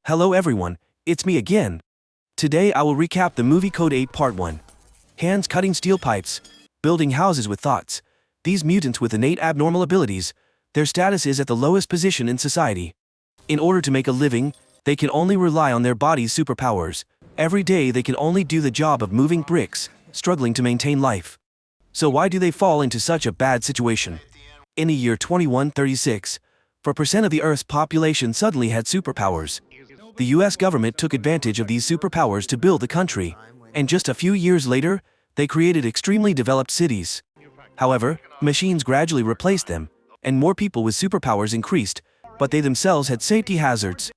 Hello everyone, it's me again. Today I will recap the movie Code 8 Part 1. Hands cutting steel pipes, building houses with thoughts. These mutants with innate abnormal abilities, their status is at the lowest position in society. In order to make a living, they can only rely on their body's superpowers. Every day they can only do the job of moving bricks, struggling to maintain life. So why do they fall into such a bad situation? In the year 2136, 4% of the Earth's population suddenly had superpowers. The US government took advantage of these superpowers to build the country, and just a few years later, they created extremely developed cities. However, machines gradually replaced them, and more people with superpowers increased, but they themselves had safety hazards.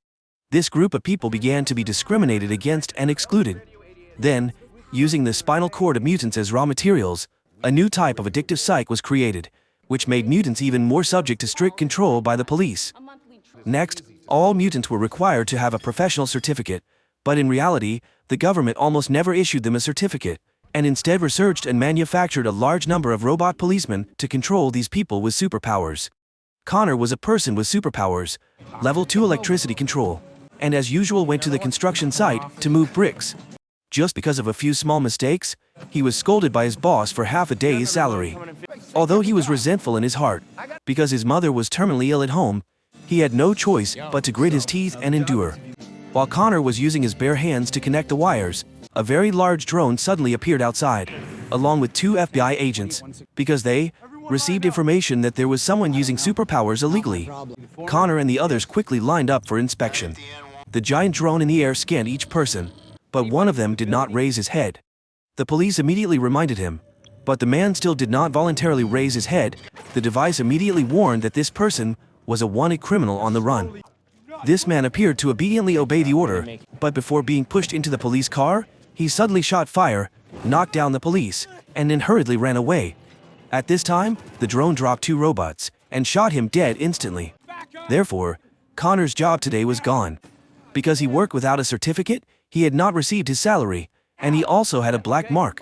This group of people began to be discriminated against and excluded. Then, using the spinal cord of mutants as raw materials, a new type of addictive psych was created, which made mutants even more subject to strict control by the police. Next, all mutants were required to have a professional certificate, but in reality, the government almost never issued them a certificate, and instead researched and manufactured a large number of robot policemen to control these people with superpowers. Connor was a person with superpowers, level 2 electricity control, and as usual went to the construction site to move bricks. Just because of a few small mistakes, he was scolded by his boss for half a day's salary. Although he was resentful in his heart, because his mother was terminally ill at home, he had no choice but to grit his teeth and endure. While Connor was using his bare hands to connect the wires, a very large drone suddenly appeared outside, along with 2 FBI agents, because they received information that there was someone using superpowers illegally. Connor and the others quickly lined up for inspection. The giant drone in the air scanned each person, but one of them did not raise his head. The police immediately reminded him, but the man still did not voluntarily raise his head. The device immediately warned that this person was a wanted criminal on the run. This man appeared to obediently obey the order, but before being pushed into the police car, he suddenly shot fire, knocked down the police, and then hurriedly ran away. At this time, the drone dropped 2 robots and shot him dead instantly. Therefore, Connor's job today was gone. Because he worked without a certificate, he had not received his salary, and he also had a black mark.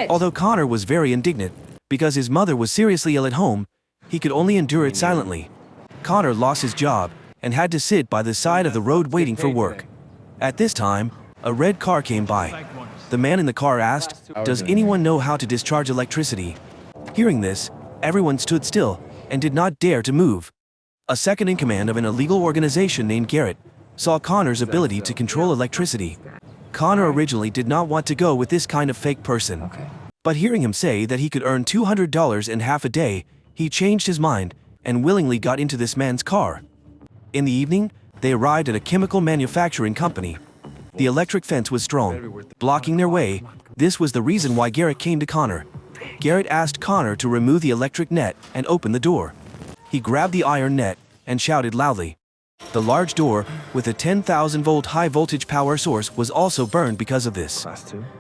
Although Connor was very indignant, because his mother was seriously ill at home, he could only endure it silently. Connor lost his job and had to sit by the side of the road waiting for work. At this time, a red car came by. The man in the car asked, "Does anyone know how to discharge electricity?" Hearing this, everyone stood still and did not dare to move. A second in command of an illegal organization named Garrett saw Connor's ability to control electricity. Connor originally did not want to go with this kind of fake person. But hearing him say that he could earn $200 in half a day, he changed his mind and willingly got into this man's car. In the evening, they arrived at a chemical manufacturing company. The electric fence was strong, blocking their way. This was the reason why Garrett came to Connor. Garrett asked Connor to remove the electric net and open the door. He grabbed the iron net and shouted loudly. The large door, with a 10,000-volt high-voltage power source, was also burned because of this.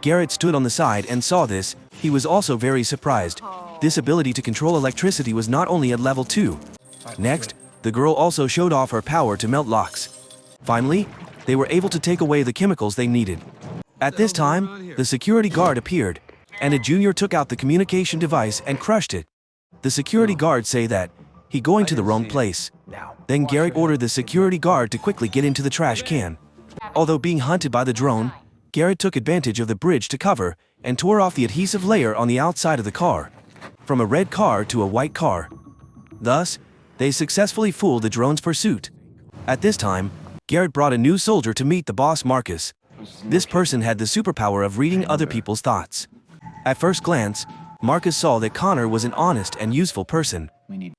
Garrett stood on the side and saw this. He was also very surprised. This ability to control electricity was not only at level 2. Next, the girl also showed off her power to melt locks. Finally, they were able to take away the chemicals they needed. At this time, the security guard appeared, and a junior took out the communication device and crushed it. The security guard said that he going to the wrong place. Then Garrett ordered the security guard to quickly get into the trash can. Although being hunted by the drone, Garrett took advantage of the bridge to cover and tore off the adhesive layer on the outside of the car, from a red car to a white car. Thus, they successfully fooled the drone's pursuit. At this time, Garrett brought a new soldier to meet the boss, Marcus. This person had the superpower of reading other people's thoughts. At first glance, Marcus saw that Connor was an honest and useful person.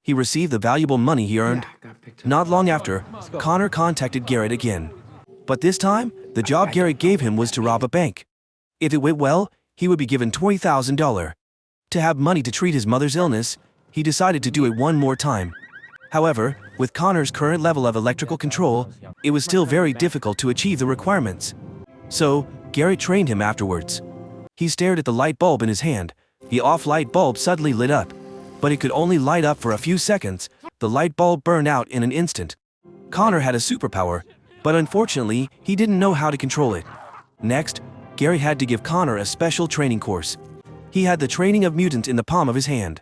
He received the valuable money he earned. Not long after, Connor contacted Garrett again. But this time, the job Garrett gave him was to rob a bank. If it went well, he would be given $20,000. To have money to treat his mother's illness, he decided to do it one more time. However, with Connor's current level of electrical control, it was still very difficult to achieve the requirements. So, Garrett trained him afterwards. He stared at the light bulb in his hand. The off-light bulb suddenly lit up, but it could only light up for a few seconds. The light bulb burned out in an instant. Connor had a superpower, but unfortunately, he didn't know how to control it. Next, Garrett had to give Connor a special training course. He had the training of mutant in the palm of his hand.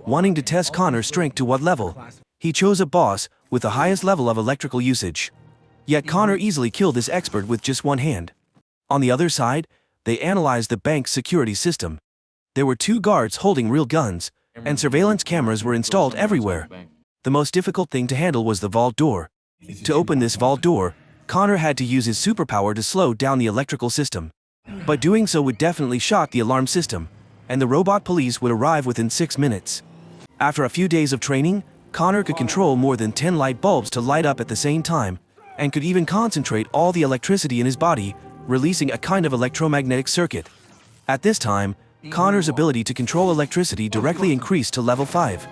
Wanting to test Connor's strength to what level, he chose a boss with the highest level of electrical usage. Yet Connor easily killed this expert with just one hand. On the other side, they analyzed the bank's security system. There were 2 guards holding real guns, and surveillance cameras were installed everywhere. The most difficult thing to handle was the vault door. To open this vault door, Connor had to use his superpower to slow down the electrical system. But doing so would definitely shock the alarm system, and the robot police would arrive within 6 minutes. After a few days of training, Connor could control more than 10 light bulbs to light up at the same time, and could even concentrate all the electricity in his body, releasing a kind of electromagnetic circuit. At this time, Connor's ability to control electricity directly increased to level 5.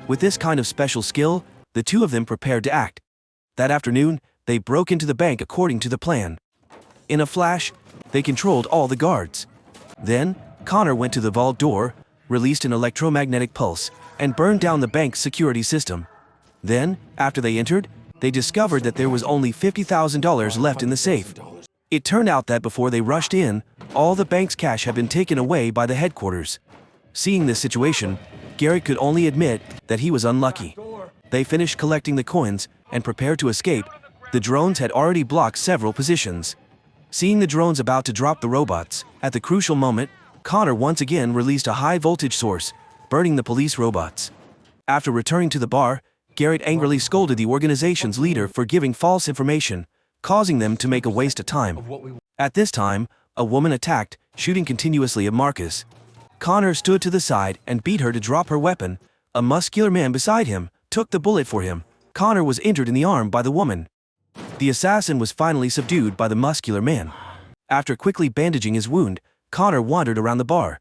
With this kind of special skill, the 2 of them prepared to act. That afternoon, they broke into the bank according to the plan. In a flash, they controlled all the guards. Then, Connor went to the vault door, released an electromagnetic pulse, and burned down the bank's security system. Then, after they entered, they discovered that there was only $50,000 left in the safe. It turned out that before they rushed in, all the bank's cash had been taken away by the headquarters. Seeing this situation, Garrett could only admit that he was unlucky. They finished collecting the coins and prepared to escape. The drones had already blocked several positions. Seeing the drones about to drop the robots, at the crucial moment, Connor once again released a high-voltage source, burning the police robots. After returning to the bar, Garrett angrily scolded the organization's leader for giving false information, causing them to make a waste of time. At this time, a woman attacked, shooting continuously at Marcus. Connor stood to the side and beat her to drop her weapon. A muscular man beside him took the bullet for him. Connor was injured in the arm by the woman. The assassin was finally subdued by the muscular man. After quickly bandaging his wound, Connor wandered around the bar.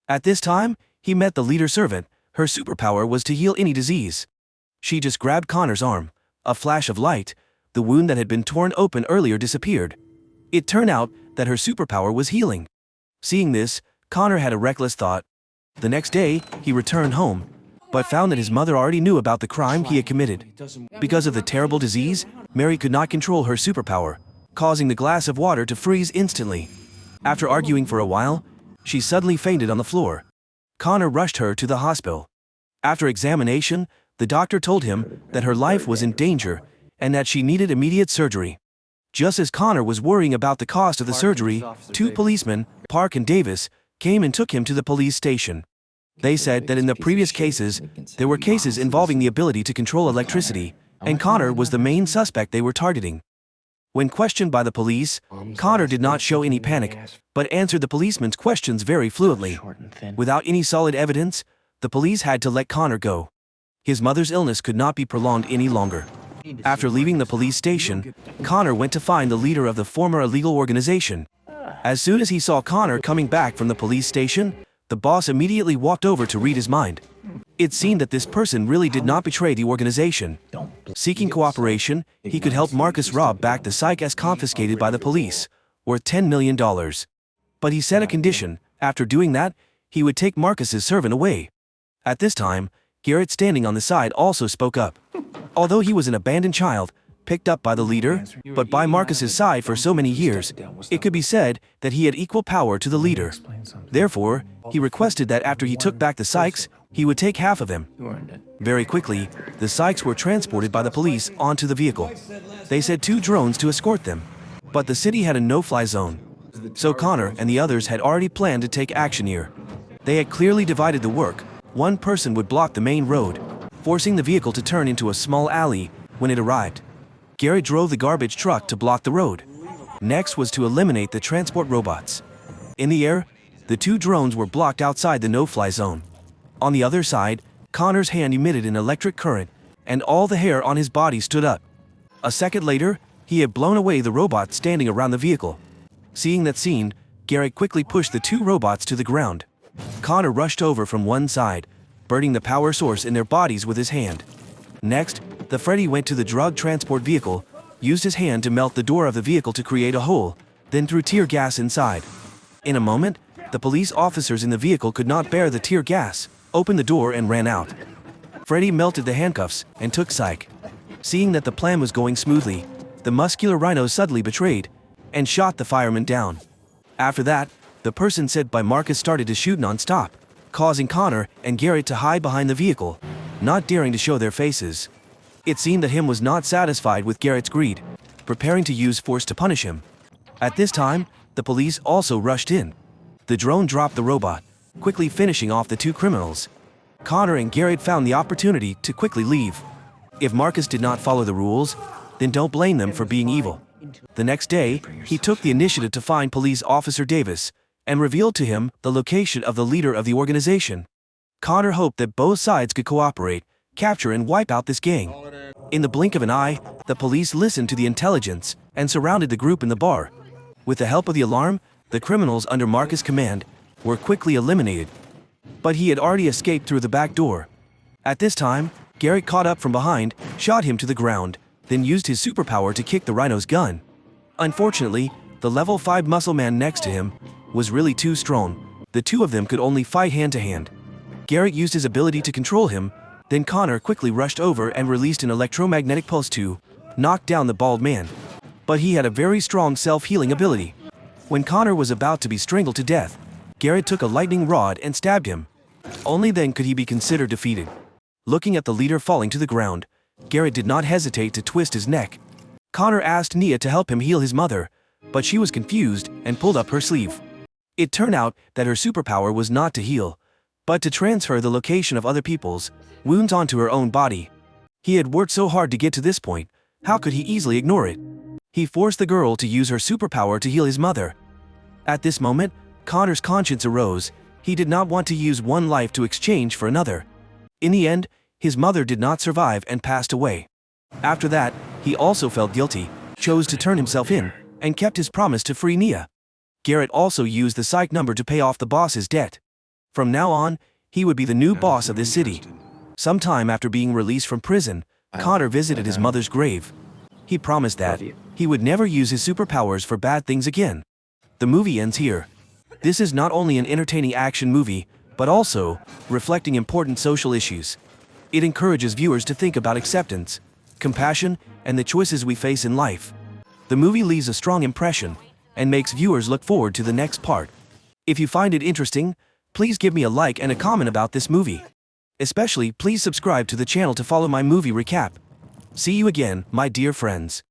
At this time, he met the leader servant. Her superpower was to heal any disease. She just grabbed Connor's arm. A flash of light, the wound that had been torn open earlier disappeared. It turned out that her superpower was healing. Seeing this, Connor had a reckless thought. The next day, he returned home, but found that his mother already knew about the crime he had committed. Because of the terrible disease, Mary could not control her superpower, causing the glass of water to freeze instantly. After arguing for a while, she suddenly fainted on the floor. Connor rushed her to the hospital. After examination, the doctor told him that her life was in danger and that she needed immediate surgery. Just as Connor was worrying about the cost of the surgery, 2 policemen, Park and Davis, came and took him to the police station. They said that in the previous cases, there were cases involving the ability to control electricity, and Connor was the main suspect they were targeting. When questioned by the police, Connor did not show any panic, but answered the policemen's questions very fluently. Without any solid evidence, the police had to let Connor go. His mother's illness could not be prolonged any longer. After leaving the police station, Connor went to find the leader of the former illegal organization. As soon as he saw Connor coming back from the police station, the boss immediately walked over to read his mind. It seemed that this person really did not betray the organization. Seeking cooperation, he could help Marcus rob back the psych-s confiscated by the police, worth $10 million. But he set a condition. After doing that, he would take Marcus's servant away. At this time, Garrett, standing on the side, also spoke up. Although he was an abandoned child, picked up by the leader, but by Marcus's side for so many years, it could be said that he had equal power to the leader. Therefore, he requested that after he took back the psychs, he would take half of them. Very quickly, the psychs were transported by the police onto the vehicle. They sent 2 drones to escort them. But the city had a no-fly zone. So Connor and the others had already planned to take action here. They had clearly divided the work. One person would block the main road, forcing the vehicle to turn into a small alley when it arrived. Garrett drove the garbage truck to block the road. Next was to eliminate the transport robots. In the air, the 2 drones were blocked outside the no-fly zone. On the other side, Connor's hand emitted an electric current, and all the hair on his body stood up. A second later, he had blown away the robots standing around the vehicle. Seeing that scene, Garrett quickly pushed the 2 robots to the ground. Connor rushed over from one side, burning the power source in their bodies with his hand. Next, the Freddy went to the drug transport vehicle, used his hand to melt the door of the vehicle to create a hole, then threw tear gas inside. In a moment, the police officers in the vehicle could not bear the tear gas, opened the door and ran out. Freddy melted the handcuffs and took psych. Seeing that the plan was going smoothly, the muscular rhino suddenly betrayed and shot the fireman down. After that, the person said by Marcus started to shoot non-stop, causing Connor and Garrett to hide behind the vehicle, not daring to show their faces. It seemed that him was not satisfied with Garrett's greed. preparing to use force to punish him. At this time, the police also rushed in. The drone dropped the robot, quickly finishing off the two criminals. Connor and Garrett found the opportunity to quickly leave. If Marcus did not follow the rules, then don't blame them for being evil. The next day, he took the initiative to find Police Officer Davis and revealed to him the location of the leader of the organization. Connor hoped that both sides could cooperate, capture and wipe out this gang. In the blink of an eye, the police listened to the intelligence and surrounded the group in the bar. With the help of the alarm, the criminals under Marcus' command were quickly eliminated. But he had already escaped through the back door. At this time, Garrett caught up from behind, shot him to the ground, then used his superpower to kick the rhino's gun. Unfortunately, the level 5 muscle man next to him was really too strong. The two of them could only fight hand to hand. Garrett used his ability to control him, then Connor quickly rushed over and released an electromagnetic pulse to knock down the bald man. But he had a very strong self-healing ability. When Connor was about to be strangled to death, Garrett took a lightning rod and stabbed him. Only then could he be considered defeated. Looking at the leader falling to the ground, Garrett did not hesitate to twist his neck. Connor asked Nia to help him heal his mother, but she was confused and pulled up her sleeve. It turned out that her superpower was not to heal, but to transfer the location of other people's wounds onto her own body. He had worked so hard to get to this point, how could he easily ignore it? He forced the girl to use her superpower to heal his mother. At this moment, Connor's conscience arose. He did not want to use one life to exchange for another. In the end, his mother did not survive and passed away. After that, he also felt guilty, chose to turn himself in, and kept his promise to free Nia. Garrett also used the psych number to pay off the boss's debt. From now on, he would be the new boss of this city. Sometime after being released from prison, Connor visited his mother's grave. He promised that he would never use his superpowers for bad things again. The movie ends here. This is not only an entertaining action movie, but also reflecting important social issues. It encourages viewers to think about acceptance, compassion, and the choices we face in life. The movie leaves a strong impression and makes viewers look forward to the next part. If you find it interesting, please give me a like and a comment about this movie. Especially, please subscribe to the channel to follow my movie recap. See you again, my dear friends.